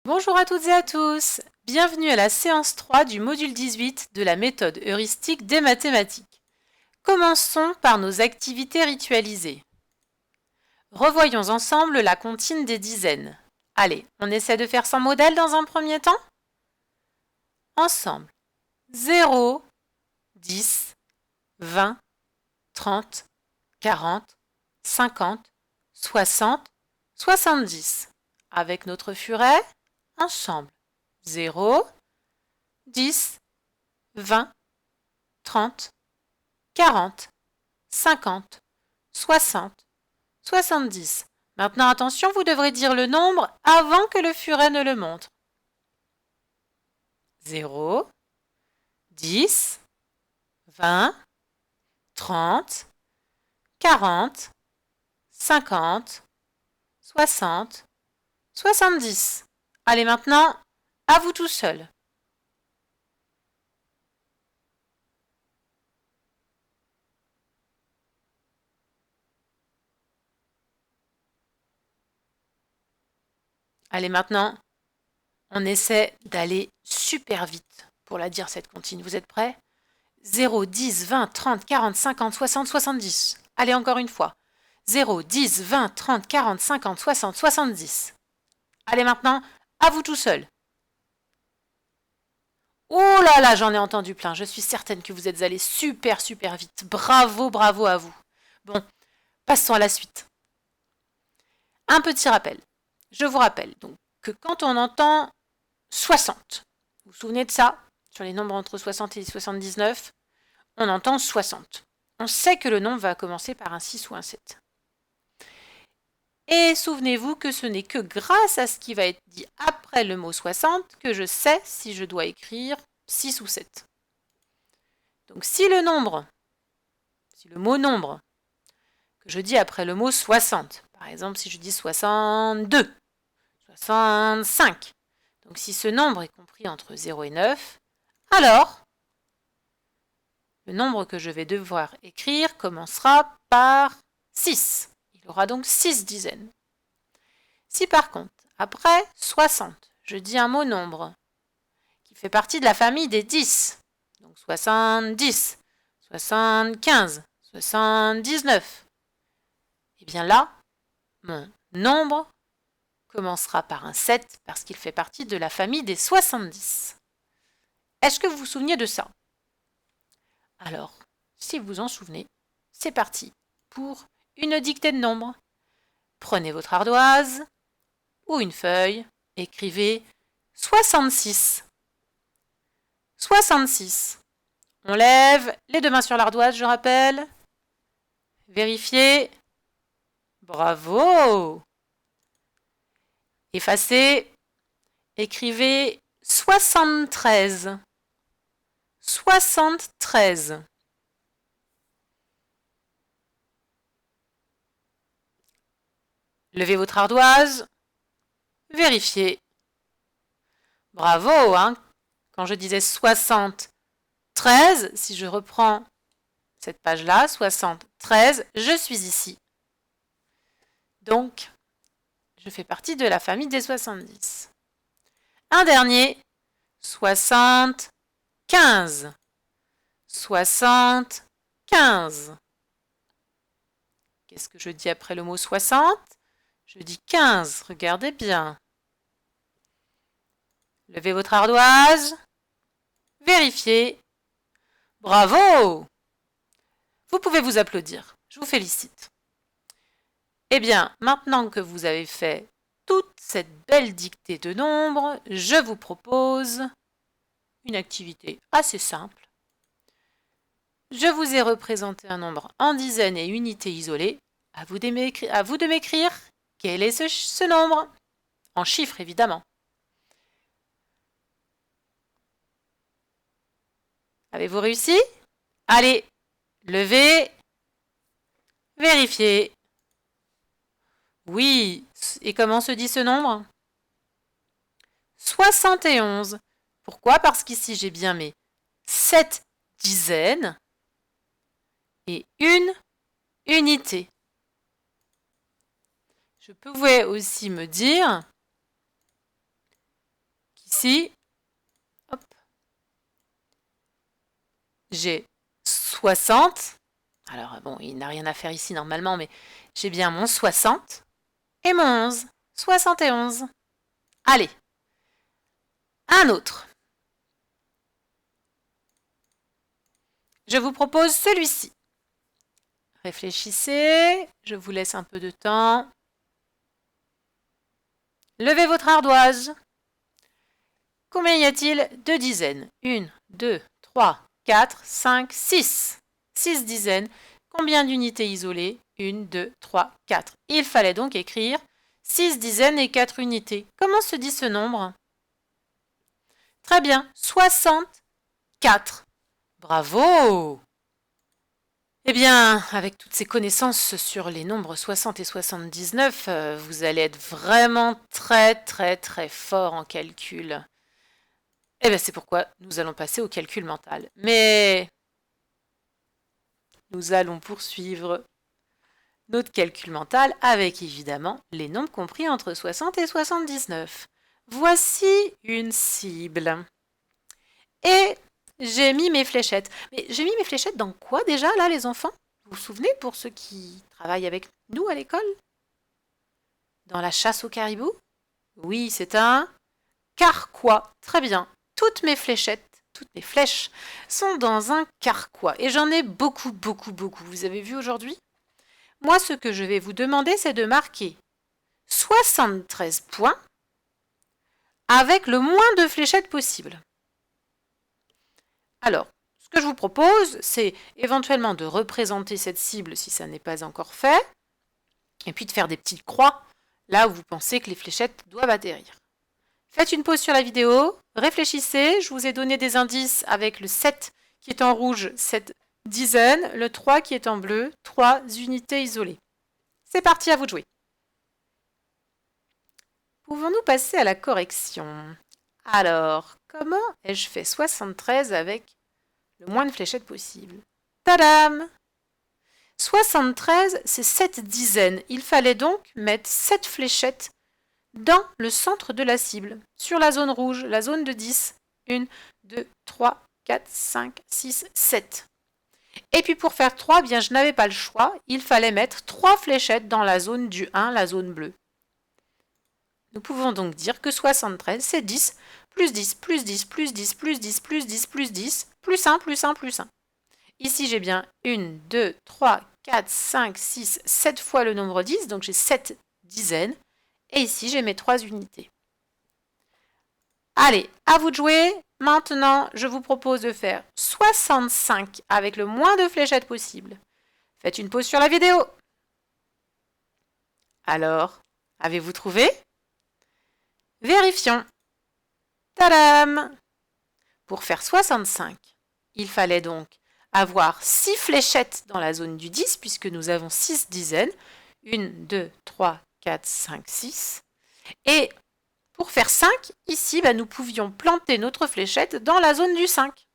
Bonjour à toutes et à tous, bienvenue à la séance 3 du module 18 de la méthode heuristique des mathématiques. Commençons par nos activités ritualisées. Revoyons ensemble la comptine des dizaines. Allez, on essaie de faire sans modèle dans un premier temps? Ensemble. 0, 10, 20, 30, 40, 50, 60, 70. Avec notre furet, ensemble. 0, 10, 20, 30, 40, 50, 60, 70. Maintenant, attention, vous devrez dire le nombre avant que le furet ne le montre. 0, 10, 20, 30, 40, 50, 60, 70. Allez, maintenant, à vous tout seul. Allez, maintenant, on essaie d'aller super vite pour la dire cette comptine. Vous êtes prêts? 0, 10, 20, 30, 40, 50, 60, 70. Allez, encore une fois. 0, 10, 20, 30, 40, 50, 60, 70. Allez, maintenant, à vous tout seul. Oh là là, j'en ai entendu plein. Je suis certaine que vous êtes allés super vite. Bravo, bravo à vous. Bon, passons à la suite. Un petit rappel. Je vous rappelle donc que quand on entend 60, vous vous souvenez de ça? Sur les nombres entre 60 et 79, on entend 60. On sait que le nombre va commencer par un 6 ou un 7. Et souvenez-vous que ce n'est que grâce à ce qui va être dit après le mot 60 que je sais si je dois écrire 6 ou 7. Donc si le mot nombre, que je dis après le mot 60, par exemple si je dis 62, 65, donc si ce nombre est compris entre 0 et 9, alors le nombre que je vais devoir écrire commencera par 6. Il aura donc 6 dizaines. Si par contre, après 60, je dis un mot nombre qui fait partie de la famille des 10, donc 70, 75, 79, et bien là, mon nombre commencera par un 7 parce qu'il fait partie de la famille des 70. Est-ce que vous vous souveniez de ça? Alors, si vous vous en souvenez, c'est parti pour une dictée de nombres. Prenez votre ardoise ou une feuille, écrivez 66. 66. On lève les deux mains sur l'ardoise, je rappelle. Vérifiez. Bravo. Effacez. Écrivez 73. 73. Levez votre ardoise. Vérifiez. Bravo, hein? Quand je disais 73, si je reprends cette page-là, 73, je suis ici. Donc, je fais partie de la famille des 70. Un dernier, 75. 75. Qu'est-ce que je dis après le mot 60? Je dis 15, regardez bien. Levez votre ardoise. Vérifiez. Bravo! Vous pouvez vous applaudir. Je vous félicite. Eh bien, maintenant que vous avez fait toute cette belle dictée de nombres, je vous propose une activité assez simple. Je vous ai représenté un nombre en dizaines et unités isolées. À vous de m'écrire quel est ce nombre, en chiffres évidemment. Avez-vous réussi? Allez, levez, vérifiez. Oui, et comment se dit ce nombre? 71. Pourquoi? Parce qu'ici j'ai bien mes 7 dizaines et une unité. Je pouvais aussi me dire ici, hop, j'ai 60. Alors bon, il n'a rien à faire ici normalement, mais j'ai bien mon 60 et mon 11. 71. Allez, un autre. Je vous propose celui-ci. Réfléchissez, je vous laisse un peu de temps. Levez votre ardoise. Combien y a-t-il de dizaines? 1, 2, 3, 4, 5, 6. 6 dizaines. Combien d'unités isolées? 1, 2, 3, 4. Il fallait donc écrire 6 dizaines et 4 unités. Comment se dit ce nombre? Très bien, 64. Bravo! Eh bien, avec toutes ces connaissances sur les nombres 60 et 79, vous allez être vraiment très fort en calcul. Eh bien, c'est pourquoi nous allons passer au calcul mental. Mais nous allons poursuivre notre calcul mental avec évidemment les nombres compris entre 60 et 79. Voici une cible. Et j'ai mis mes fléchettes. Mais j'ai mis mes fléchettes dans quoi déjà, là, les enfants? Vous vous souvenez, pour ceux qui travaillent avec nous à l'école? Dans la chasse au caribou? Oui, c'est un carquois. Très bien. Toutes mes fléchettes, toutes mes flèches sont dans un carquois. Et j'en ai beaucoup. Vous avez vu aujourd'hui? Moi, ce que je vais vous demander, c'est de marquer 73 points avec le moins de fléchettes possible. Alors, ce que je vous propose, c'est éventuellement de représenter cette cible si ça n'est pas encore fait, et puis de faire des petites croix là où vous pensez que les fléchettes doivent atterrir. Faites une pause sur la vidéo, réfléchissez, je vous ai donné des indices avec le 7 qui est en rouge, 7 dizaines, le 3 qui est en bleu, 3 unités isolées. C'est parti, à vous de jouer. Pouvons-nous passer à la correction? Alors, comment ai-je fait 73 avec le moins de fléchettes possible? Tadam! 73, c'est 7 dizaines. Il fallait donc mettre 7 fléchettes dans le centre de la cible, sur la zone rouge, la zone de 10. 1, 2, 3, 4, 5, 6, 7. Et puis pour faire 3, bien je n'avais pas le choix, il fallait mettre 3 fléchettes dans la zone du 1, la zone bleue. Nous pouvons donc dire que 73, c'est 10, plus 10, plus 10, plus 10, plus 10, plus 10, plus 10, plus 1, plus 1, plus 1. Ici, j'ai bien 1, 2, 3, 4, 5, 6, 7 fois le nombre 10, donc j'ai 7 dizaines. Et ici, j'ai mes 3 unités. Allez, à vous de jouer. Maintenant, je vous propose de faire 65 avec le moins de fléchettes possible. Faites une pause sur la vidéo. Alors, avez-vous trouvé? Vérifions. Tadam! Pour faire 65, il fallait donc avoir 6 fléchettes dans la zone du 10, puisque nous avons 6 dizaines. 1, 2, 3, 4, 5, 6. Et pour faire 5, ici, nous pouvions planter notre fléchette dans la zone du 5.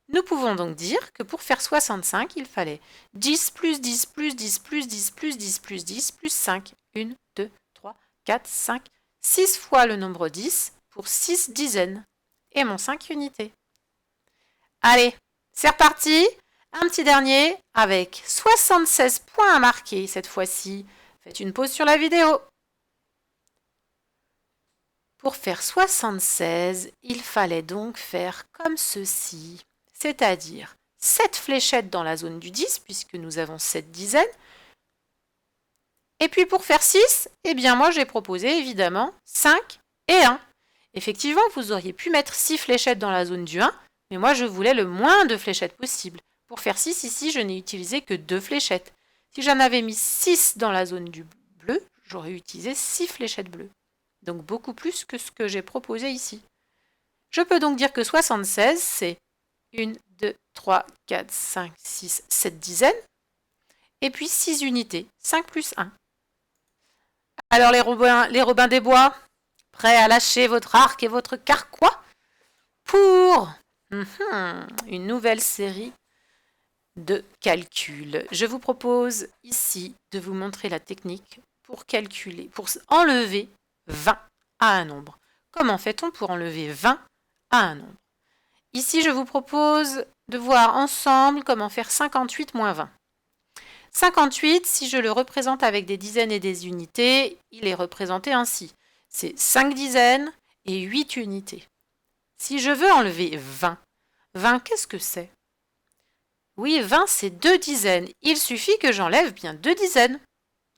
Nous pouvons donc dire que pour faire 65, il fallait 10 plus 10 plus 10 plus 10 plus 10 plus 10 plus 5. 1, 2, 3, 4, 5, 6 fois le nombre 10 pour 6 dizaines. Et mon 5 unités. Allez, c'est reparti. Un petit dernier avec 76 points à marquer cette fois-ci. Faites une pause sur la vidéo. Pour faire 76, il fallait donc faire comme ceci, c'est-à-dire 7 fléchettes dans la zone du 10, puisque nous avons 7 dizaines. Et puis pour faire 6, eh bien moi j'ai proposé évidemment 5 et 1. Effectivement, vous auriez pu mettre 6 fléchettes dans la zone du 1, mais moi je voulais le moins de fléchettes possible. Pour faire 6, ici, je n'ai utilisé que 2 fléchettes. Si j'en avais mis 6 dans la zone du bleu, j'aurais utilisé 6 fléchettes bleues. Donc beaucoup plus que ce que j'ai proposé ici. Je peux donc dire que 76, c'est 1, 2, 3, 4, 5, 6, 7 dizaines. Et puis 6 unités, 5 plus 1. Alors les Robins des Bois, prêts à lâcher votre arc et votre carquois pour une nouvelle série de calculs. Je vous propose ici de vous montrer la technique pour calculer, pour enlever 20 à un nombre. comment fait-on pour enlever 20 à un nombre? Ici, je vous propose de voir ensemble comment faire 58 moins 20. 58, si je le représente avec des dizaines et des unités, il est représenté ainsi. C'est 5 dizaines et 8 unités. Si je veux enlever 20, 20, qu'est-ce que c'est? Oui, 20, c'est 2 dizaines. Il suffit que j'enlève bien 2 dizaines.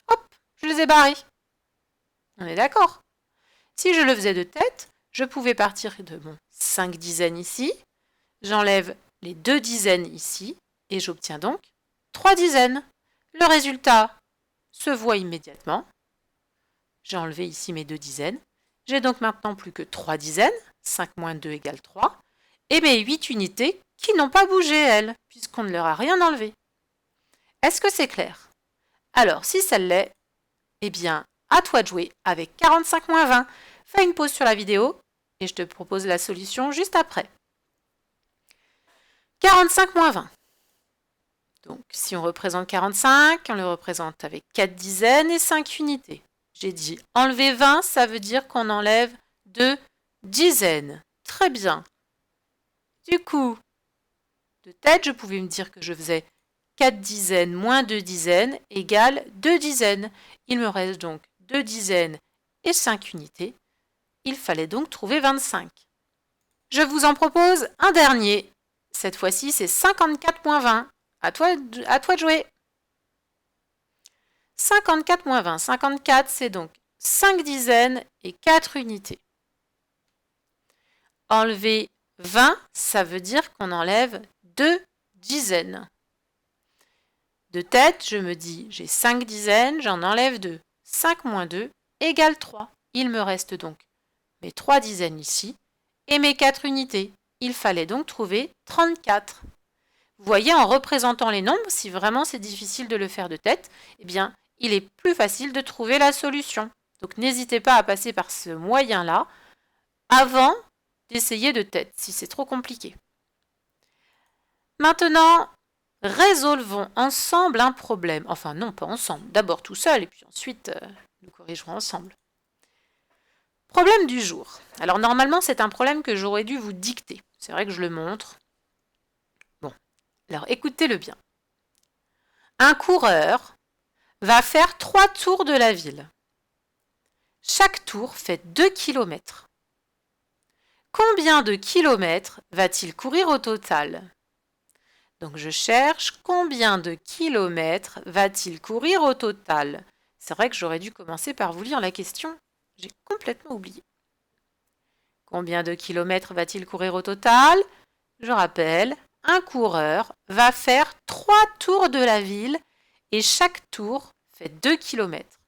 Hop, je les ai barrés. On est d'accord? Si je le faisais de tête, je pouvais partir de mon 5 dizaines ici, j'enlève les 2 dizaines ici, et j'obtiens donc 3 dizaines. Le résultat se voit immédiatement. J'ai enlevé ici mes 2 dizaines. J'ai donc maintenant plus que 3 dizaines, 5 moins 2 égale 3, et mes 8 unités qui n'ont pas bougé, elles, puisqu'on ne leur a rien enlevé. Est-ce que c'est clair? Alors, si ça l'est, eh bien, à toi de jouer avec 45 moins 20. Fais une pause sur la vidéo et je te propose la solution juste après. 45 moins 20. Donc, si on représente 45, on le représente avec 4 dizaines et 5 unités. J'ai dit enlever 20, ça veut dire qu'on enlève 2 dizaines. Très bien. Du coup, de tête, je pouvais me dire que je faisais 4 dizaines moins 2 dizaines égale 2 dizaines. Il me reste donc 2 dizaines et 5 unités. Il fallait donc trouver 25. Je vous en propose un dernier. Cette fois-ci, c'est 54 moins 20. À toi de jouer. 54 moins 20. 54, c'est donc 5 dizaines et 4 unités. Enlever 20, ça veut dire qu'on enlève 2 dizaines. De tête, je me dis, j'ai 5 dizaines, j'en enlève 2. 5 moins 2 égale 3. Il me reste donc mes 3 dizaines ici et mes 4 unités. Il fallait donc trouver 34. Vous voyez, en représentant les nombres, si vraiment c'est difficile de le faire de tête, eh bien, il est plus facile de trouver la solution. Donc, n'hésitez pas à passer par ce moyen-là avant d'essayer de tête, si c'est trop compliqué. Maintenant, résolvons ensemble un problème. Enfin, non, pas ensemble. D'abord tout seul, et puis ensuite, nous corrigerons ensemble. Problème du jour. Alors, normalement, c'est un problème que j'aurais dû vous dicter. C'est vrai que je le montre. Bon, alors écoutez-le bien. Un coureur va faire 3 tours de la ville. Chaque tour fait 2 km. Combien de kilomètres va-t-il courir au total? Donc je cherche combien de kilomètres va-t-il courir au total? C'est vrai que j'aurais dû commencer par vous lire la question. J'ai complètement oublié. Combien de kilomètres va-t-il courir au total? Je rappelle, un coureur va faire 3 tours de la ville et chaque tour fait 2 km.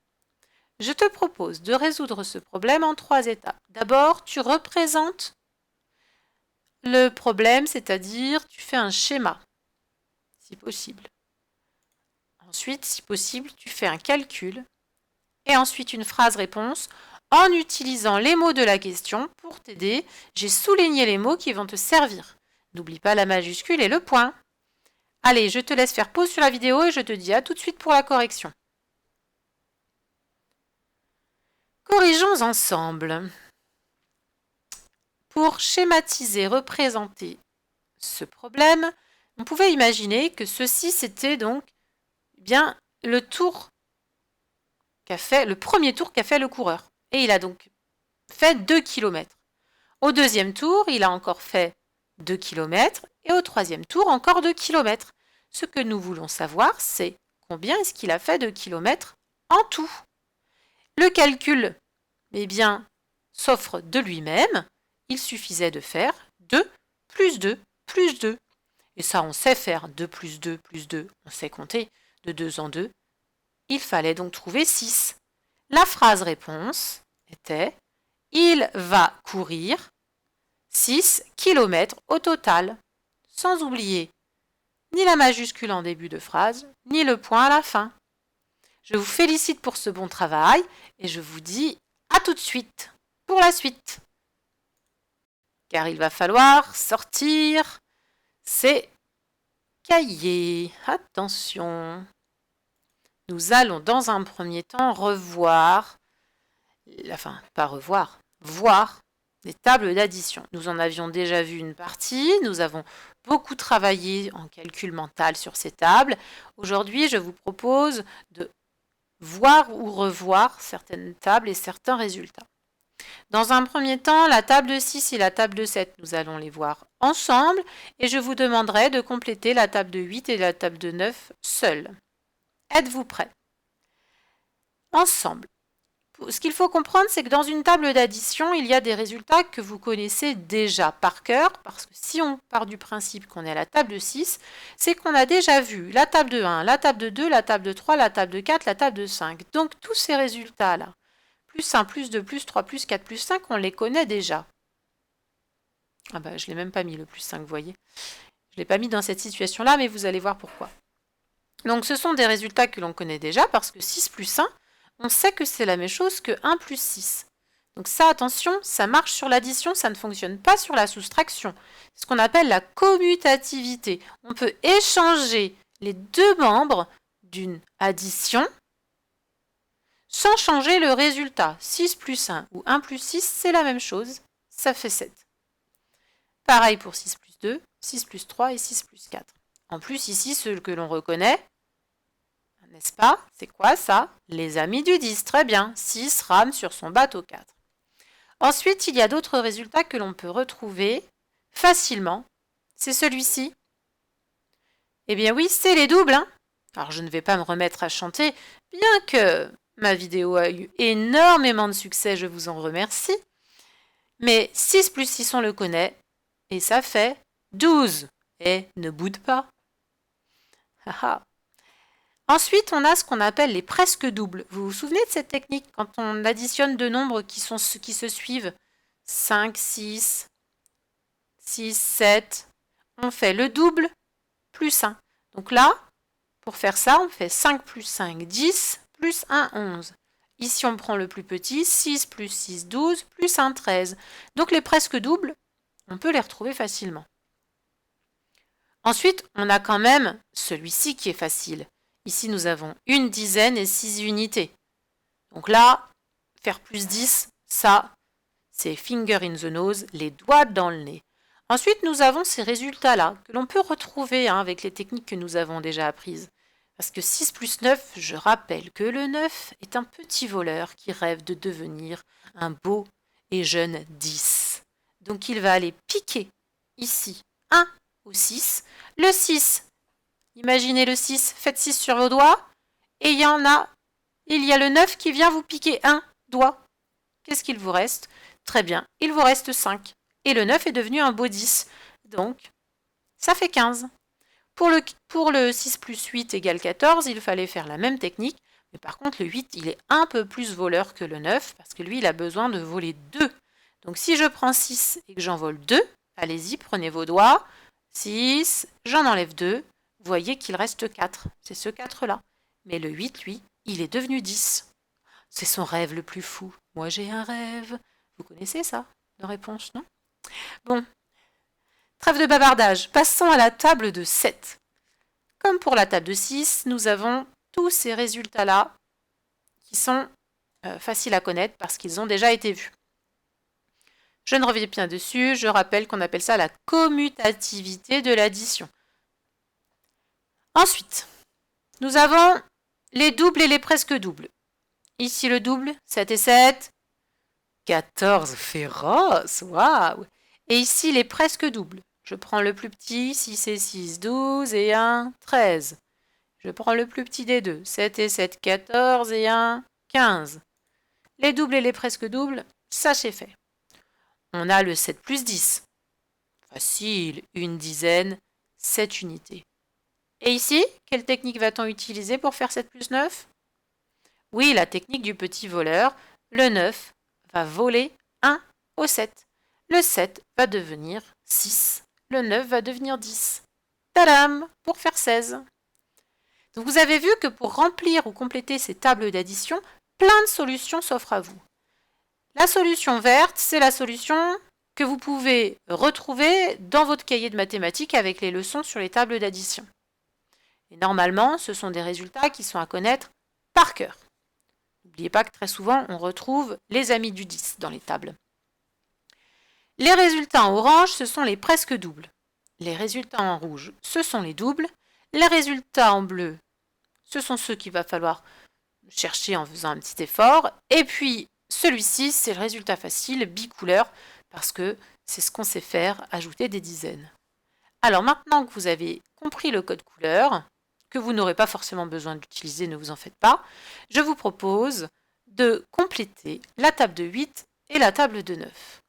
Je te propose de résoudre ce problème en 3 étapes. D'abord, tu représentes le problème, c'est-à-dire tu fais un schéma, si possible. Ensuite, si possible, tu fais un calcul et ensuite une phrase-réponse en utilisant les mots de la question pour t'aider. J'ai souligné les mots qui vont te servir. N'oublie pas la majuscule et le point. Allez, je te laisse faire pause sur la vidéo et je te dis à tout de suite pour la correction. Corrigeons ensemble. Pour schématiser, représenter ce problème, on pouvait imaginer que ceci, c'était donc bien le premier tour qu'a fait le coureur. Et il a donc fait 2 km. Au deuxième tour, il a encore fait 2 km et au troisième tour, encore 2 km. Ce que nous voulons savoir, c'est combien est-ce qu'il a fait de kilomètres en tout. Le calcul, eh bien, s'offre de lui-même. Il suffisait de faire 2 plus 2 plus 2. Et ça, on sait faire 2 plus 2 plus 2. On sait compter de 2 en 2. Il fallait donc trouver 6. La phrase réponse était « Il va courir 6 km au total », sans oublier ni la majuscule en début de phrase, ni le point à la fin. Je vous félicite pour ce bon travail et je vous dis à tout de suite pour la suite. Car il va falloir sortir ces cahiers. Attention. Nous allons dans un premier temps voir des tables d'addition. Nous en avions déjà vu une partie, nous avons beaucoup travaillé en calcul mental sur ces tables. Aujourd'hui, je vous propose de voir ou revoir certaines tables et certains résultats. Dans un premier temps, la table de 6 et la table de 7, nous allons les voir ensemble et je vous demanderai de compléter la table de 8 et la table de 9 seules. Êtes-vous prêts? Ensemble. Ce qu'il faut comprendre, c'est que dans une table d'addition, il y a des résultats que vous connaissez déjà par cœur, parce que si on part du principe qu'on est à la table de 6, c'est qu'on a déjà vu la table de 1, la table de 2, la table de 3, la table de 4, la table de 5. Donc tous ces résultats-là, plus 1, plus 2, plus 3, plus 4, plus 5, on les connaît déjà. Ah bah, je ne l'ai même pas mis le plus 5, vous voyez. Je ne l'ai pas mis dans cette situation-là, mais vous allez voir pourquoi. Donc ce sont des résultats que l'on connaît déjà, parce que 6 plus 1, on sait que c'est la même chose que 1 plus 6. Donc ça, attention, ça marche sur l'addition, ça ne fonctionne pas sur la soustraction. C'est ce qu'on appelle la commutativité. On peut échanger les deux membres d'une addition sans changer le résultat. 6 plus 1 ou 1 plus 6, c'est la même chose, ça fait 7. Pareil pour 6 plus 2, 6 plus 3 et 6 plus 4. En plus, ici, ce que l'on reconnaît, n'est-ce pas? C'est quoi ça? Les amis du 10, très bien. 6 rame sur son bateau 4. Ensuite, il y a d'autres résultats que l'on peut retrouver facilement. C'est celui-ci. Eh bien oui, c'est les doubles. Hein. Alors, je ne vais pas me remettre à chanter, bien que ma vidéo a eu énormément de succès, je vous en remercie. Mais 6 plus 6, on le connaît, et ça fait 12. Et ne boude pas. Haha. Ensuite, on a ce qu'on appelle les presque doubles. Vous vous souvenez de cette technique quand on additionne deux nombres qui se suivent? 5, 6, 6, 7. On fait le double plus 1. Donc là, pour faire ça, on fait 5 plus 5, 10, plus 1, 11. Ici, on prend le plus petit, 6 plus 6, 12, plus 1, 13. Donc les presque doubles, on peut les retrouver facilement. Ensuite, on a quand même celui-ci qui est facile. Ici, nous avons une dizaine et 6 unités. Donc là, faire plus 10, ça, c'est finger in the nose, les doigts dans le nez. Ensuite, nous avons ces résultats-là, que l'on peut retrouver avec les techniques que nous avons déjà apprises. Parce que 6 plus 9, je rappelle que le 9 est un petit voleur qui rêve de devenir un beau et jeune 10. Donc il va aller piquer ici 1 au 6. Le 6, imaginez le 6, faites 6 sur vos doigts, et il y a le 9 qui vient vous piquer un doigt. Qu'est-ce qu'il vous reste? Très bien, il vous reste 5. Et le 9 est devenu un beau 10. Donc, ça fait 15. Pour le 6 plus 8 égale 14, il fallait faire la même technique, mais par contre, le 8, il est un peu plus voleur que le 9, parce que lui, il a besoin de voler 2. Donc, si je prends 6 et que j'en vole 2, allez-y, prenez vos doigts, 6, j'en enlève 2, vous voyez qu'il reste 4. C'est ce 4-là. Mais le 8, lui, il est devenu 10. C'est son rêve le plus fou. Moi, j'ai un rêve. Vous connaissez ça, la réponse, non? Bon, trêve de bavardage. Passons à la table de 7. Comme pour la table de 6, nous avons tous ces résultats-là qui sont faciles à connaître parce qu'ils ont déjà été vus. Je ne reviens pas dessus, je rappelle qu'on appelle ça la commutativité de l'addition. Ensuite, nous avons les doubles et les presque doubles. Ici le double, 7 et 7, 14 féroce, waouh! Et ici les presque doubles. Je prends le plus petit, 6 et 6, 12 et 1, 13. Je prends le plus petit des deux, 7 et 7, 14 et 1, 15. Les doubles et les presque doubles, ça c'est fait. On a le 7 plus 10. Facile, une dizaine, 7 unités. Et ici, quelle technique va-t-on utiliser pour faire 7 plus 9? Oui, la technique du petit voleur. Le 9 va voler 1 au 7. Le 7 va devenir 6. Le 9 va devenir 10. Tadam! Pour faire 16. Donc vous avez vu que pour remplir ou compléter ces tables d'addition, plein de solutions s'offrent à vous. La solution verte, c'est la solution que vous pouvez retrouver dans votre cahier de mathématiques avec les leçons sur les tables d'addition. Et normalement, ce sont des résultats qui sont à connaître par cœur. N'oubliez pas que très souvent, on retrouve les amis du 10 dans les tables. Les résultats en orange, ce sont les presque doubles. Les résultats en rouge, ce sont les doubles. Les résultats en bleu, ce sont ceux qu'il va falloir chercher en faisant un petit effort. Et puis, celui-ci, c'est le résultat facile, bicouleur, parce que c'est ce qu'on sait faire, ajouter des dizaines. Alors maintenant que vous avez compris le code couleur, que vous n'aurez pas forcément besoin d'utiliser, ne vous en faites pas, je vous propose de compléter la table de 8 et la table de 9.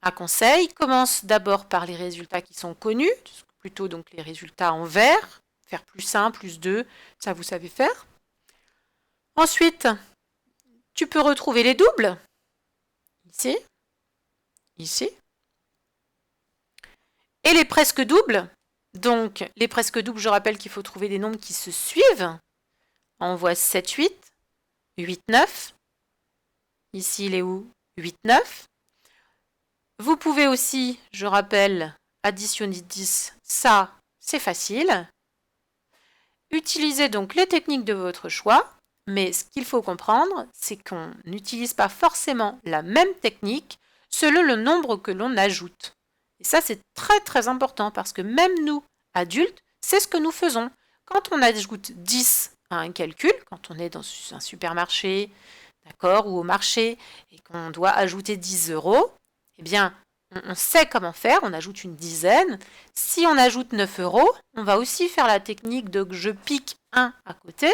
Un conseil, commence d'abord par les résultats qui sont connus, plutôt donc les résultats en vert, faire plus 1, plus 2, ça vous savez faire. Ensuite, tu peux retrouver les doubles, ici, ici, et les presque doubles. Donc, les presque doubles, je rappelle qu'il faut trouver des nombres qui se suivent. On voit 7, 8, 8, 9. Ici, il est où? 8, 9. Vous pouvez aussi, je rappelle, additionner 10. Ça, c'est facile. Utilisez donc les techniques de votre choix. Mais ce qu'il faut comprendre, c'est qu'on n'utilise pas forcément la même technique selon le nombre que l'on ajoute. Et ça, c'est très très important parce que même nous, adultes, c'est ce que nous faisons. Quand on ajoute 10 à un calcul, quand on est dans un supermarché, d'accord, ou au marché, et qu'on doit ajouter 10 €, eh bien, on sait comment faire, on ajoute une dizaine. Si on ajoute 9 €, on va aussi faire la technique de je pique 1 à côté.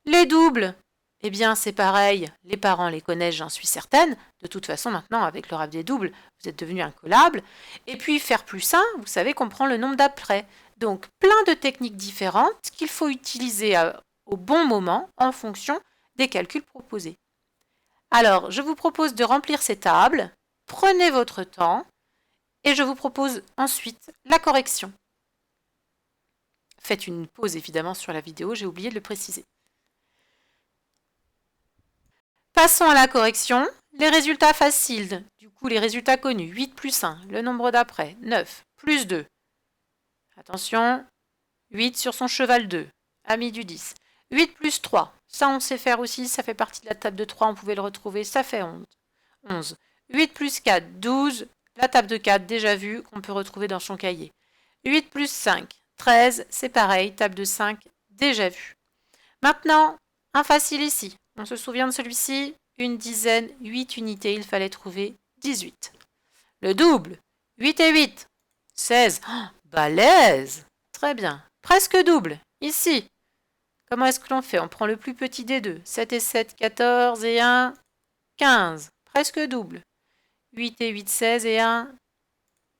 Les doubles, eh bien c'est pareil, les parents les connaissent, j'en suis certaine. De toute façon, maintenant, avec le rap des doubles, vous êtes devenu incollable. Et puis faire plus 1, vous savez qu'on prend le nombre d'après. Donc plein de techniques différentes qu'il faut utiliser au bon moment en fonction des calculs proposés. Alors, je vous propose de remplir ces tables, prenez votre temps, et je vous propose ensuite la correction. Faites une pause évidemment sur la vidéo, j'ai oublié de le préciser. Passons à la correction. Les résultats faciles, du coup les résultats connus, 8 plus 1, le nombre d'après, 9, plus 2. Attention, 8 sur son cheval 2, ami du 10. 8 plus 3, ça on sait faire aussi, ça fait partie de la table de 3, on pouvait le retrouver, ça fait 11. 8 plus 4, 12, la table de 4 déjà vue, qu'on peut retrouver dans son cahier. 8 plus 5, 13, c'est pareil, table de 5, déjà vue. Maintenant, un facile ici. On se souvient de celui-ci, une dizaine, 8 unités, il fallait trouver 18. Le double, 8 et 8, 16. Oh, balèze! Très bien. Presque double, ici. Comment est-ce que l'on fait? On prend le plus petit des deux. 7 et 7, 14 et 1, 15. Presque double. 8 et 8, 16 et 1,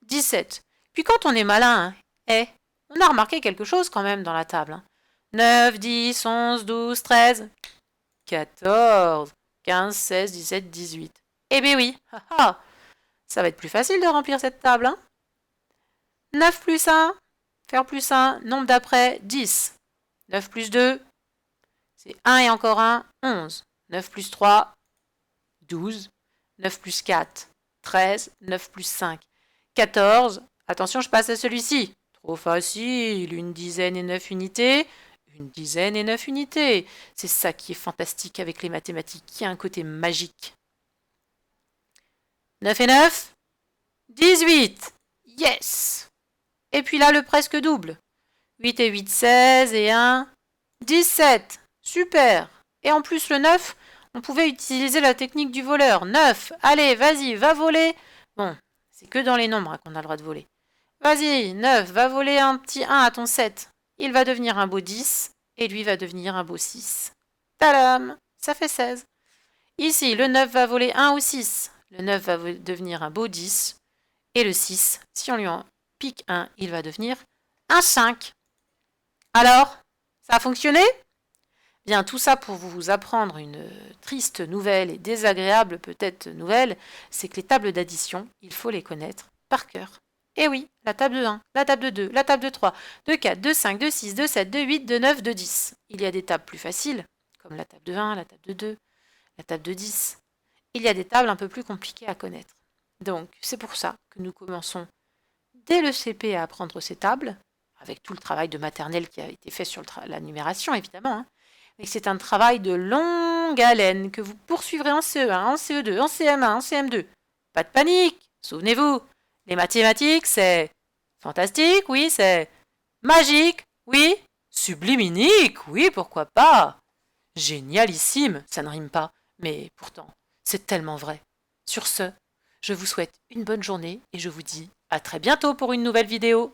17. Puis quand on est malin, on a remarqué quelque chose quand même dans la table. 9, 10, 11, 12, 13, 14, 15, 16, 17, 18. Eh bien oui, ça va être plus facile de remplir cette table. 9 plus 1, faire plus 1, nombre d'après, 10. 9 plus 2, c'est 1 et encore 1, 11. 9 plus 3, 12. 9 plus 4, 13. 9 plus 5, 14. Attention, je passe à celui-ci. Trop facile, une dizaine et 9 unités. Une dizaine et 9 unités. C'est ça qui est fantastique avec les mathématiques, qui a un côté magique. 9 et 9, 18. Yes! Et puis là, le presque double. 8 et 8, 16 et 1, 17. Super! Et en plus, le 9, on pouvait utiliser la technique du voleur. 9, allez, vas-y, va voler. Bon, c'est que dans les nombres qu'on a le droit de voler. Vas-y, 9, va voler un petit 1 à ton 7. Il va devenir un beau 10 et lui va devenir un beau 6. Tadam! Ça fait 16. Ici, le 9 va voler 1 ou 6. Le 9 va devenir un beau 10. Et le 6, si on lui en pique 1, il va devenir un 5. Alors, ça a fonctionné? Bien, tout ça pour vous apprendre une triste nouvelle et désagréable peut-être nouvelle, c'est que les tables d'addition, il faut les connaître par cœur. Et oui, la table de 1, la table de 2, la table de 3, de 4, de 5, de 6, de 7, de 8, de 9, de 10. Il y a des tables plus faciles, comme la table de 1, la table de 2, la table de 10. Il y a des tables un peu plus compliquées à connaître. Donc, c'est pour ça que nous commençons dès le CP à apprendre ces tables, avec tout le travail de maternelle qui a été fait sur la numération, évidemment. Mais c'est un travail de longue haleine que vous poursuivrez en CE1, en CE2, en CM1, en CM2. pas de panique. Souvenez-vous, les mathématiques, c'est fantastique, oui, c'est magique, oui, subliminique, oui, pourquoi pas. Génialissime, ça ne rime pas, mais pourtant, c'est tellement vrai. Sur ce, je vous souhaite une bonne journée et je vous dis à très bientôt pour une nouvelle vidéo.